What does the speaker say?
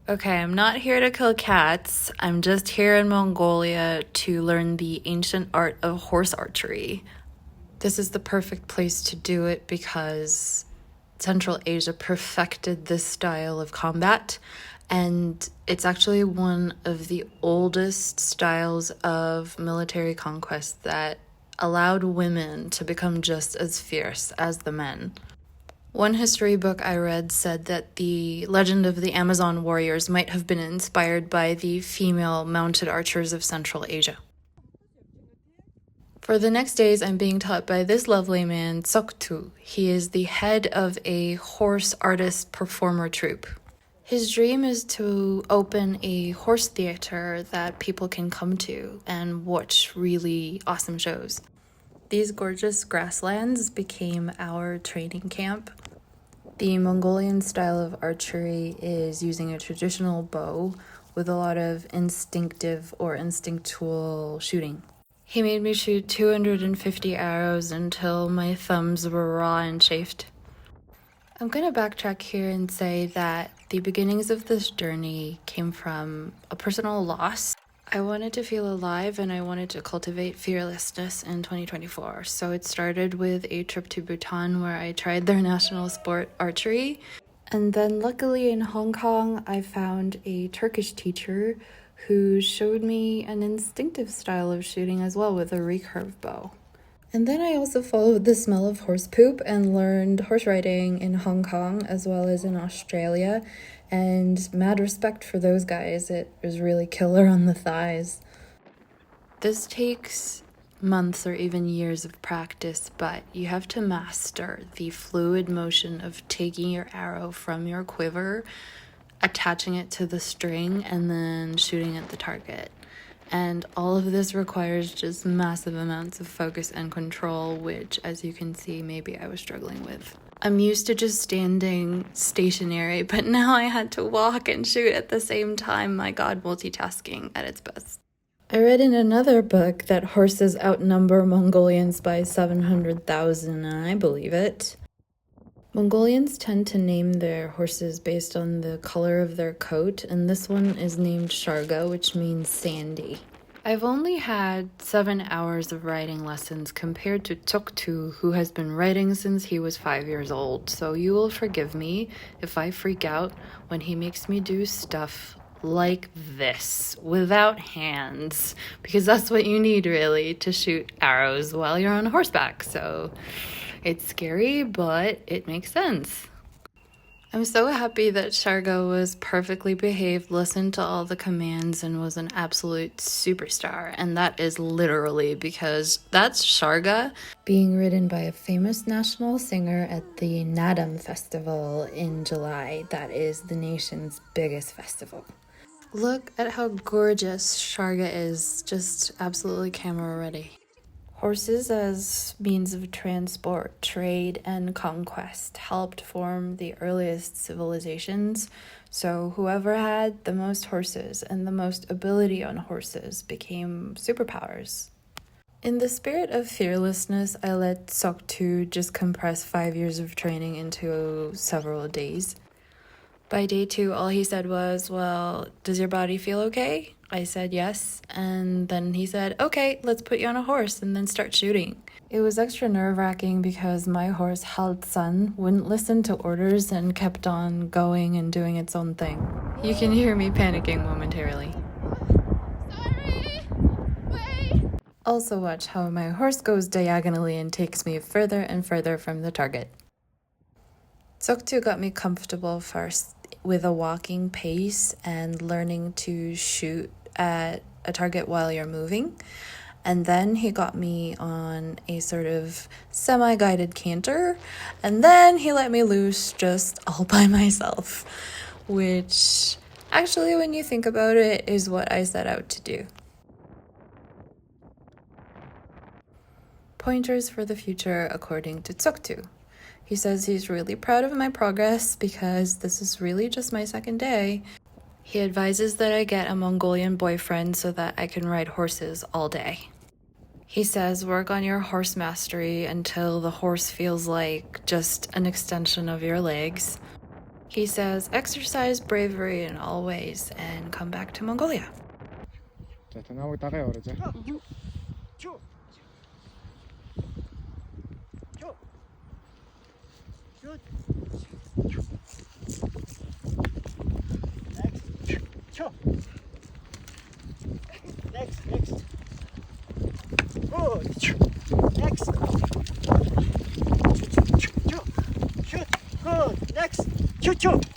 Okay, I'm not here to kill cats. I'm just here in Mongolia to learn the ancient art of horse archery. This is the perfect place to do it because Central Asia perfected this style of combat, and it's actually one of the oldest styles of military conquest that allowed women to become just as fierce as the men. One history book I read said that the legend of the Amazon warriors might have been inspired by the female mounted archers of Central Asia. For the next days, I'm being taught by this lovely man, Soktu. He is the head of a horse artist performer troupe. His dream is to open a horse theater that people can come to and watch really awesome shows. These gorgeous grasslands became our training camp. The Mongolian style of archery is using a traditional bow with a lot of instinctive or instinctual shooting. He made me shoot 250 arrows until my thumbs were raw and chafed. I'm going to backtrack here and say that the beginnings of this journey came from a personal loss. I wanted to feel alive and I wanted to cultivate fearlessness in 2024. So it started with a trip to Bhutan where I tried their national sport, archery. And then luckily in Hong Kong, I found a Turkish teacher who showed me an instinctive style of shooting as well with a recurve bow. And then I also followed the smell of horse poop and learned horse riding in Hong Kong as well as in Australia. And mad respect for those guys. It was really killer on the thighs. This takes months or even years of practice, but you have to master the fluid motion of taking your arrow from your quiver, attaching it to the string, and then shooting at the target. And all of this requires just massive amounts of focus and control, which, as you can see, maybe I was struggling with. I'm used to just standing stationary, but now I had to walk and shoot at the same time. My God, multitasking at its best. I read in another book that horses outnumber Mongolians by 700,000, and I believe it. Mongolians tend to name their horses based on the color of their coat, and this one is named Sharga, which means sandy. I've only had 7 hours of riding lessons compared to Toktu, who has been riding since he was 5 years old, so you will forgive me if I freak out when he makes me do stuff like this, without hands, because that's what you need really to shoot arrows while you're on horseback, so it's scary, but it makes sense. I'm so happy that Sharga was perfectly behaved, listened to all the commands, and was an absolute superstar. And that is literally because that's Sharga being ridden by a famous national singer at the Nadam Festival in July. That is the nation's biggest festival. Look at how gorgeous Sharga is, just absolutely camera ready. Horses as means of transport, trade, and conquest helped form the earliest civilizations, so whoever had the most horses and the most ability on horses became superpowers. In the spirit of fearlessness, I let Soktu just compress 5 years of training into several days. By day 2, all he said was, "Well, does your body feel okay?" I said yes, and then he said, "Okay, let's put you on a horse and then start shooting." It was extra nerve-wracking because my horse, Haltsan, wouldn't listen to orders and kept on going and doing its own thing. You can hear me panicking momentarily. Sorry! Wait! Also watch how my horse goes diagonally and takes me further and further from the target. Soktu got me comfortable first with a walking pace and learning to shoot at a target while you're moving. And then he got me on a sort of semi-guided canter. And then he let me loose just all by myself, which actually, when you think about it, is what I set out to do. Pointers for the future according to Soktu. He says he's really proud of my progress because this is really just my second day. He advises that I get a Mongolian boyfriend so that I can ride horses all day. He says work on your horse mastery until the horse feels like just an extension of your legs. He says exercise bravery in all ways and come back to Mongolia. 자, 나오고 따라요, 그러죠? Next. Good. Next. Shoot. Good. Next. Shoot.